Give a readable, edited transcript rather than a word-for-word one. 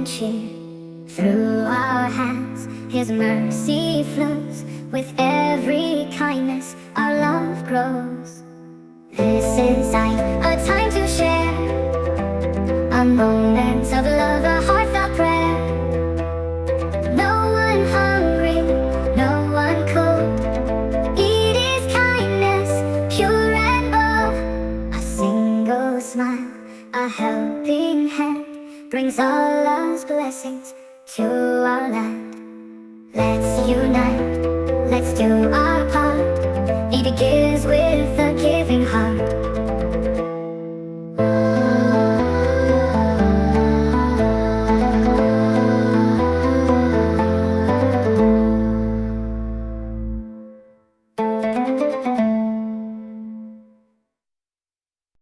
and cheer. Through our hands His mercy flows. With every kindness our love grows. This is Eid, a time to share, a moment of love, a heartfelt prayer. No one hungry, no one cold. Eid is kindness, pure and bold. A single smile, a helping hand brings Allah's blessings to our land. Let's unite, let's do our part. Eid begins with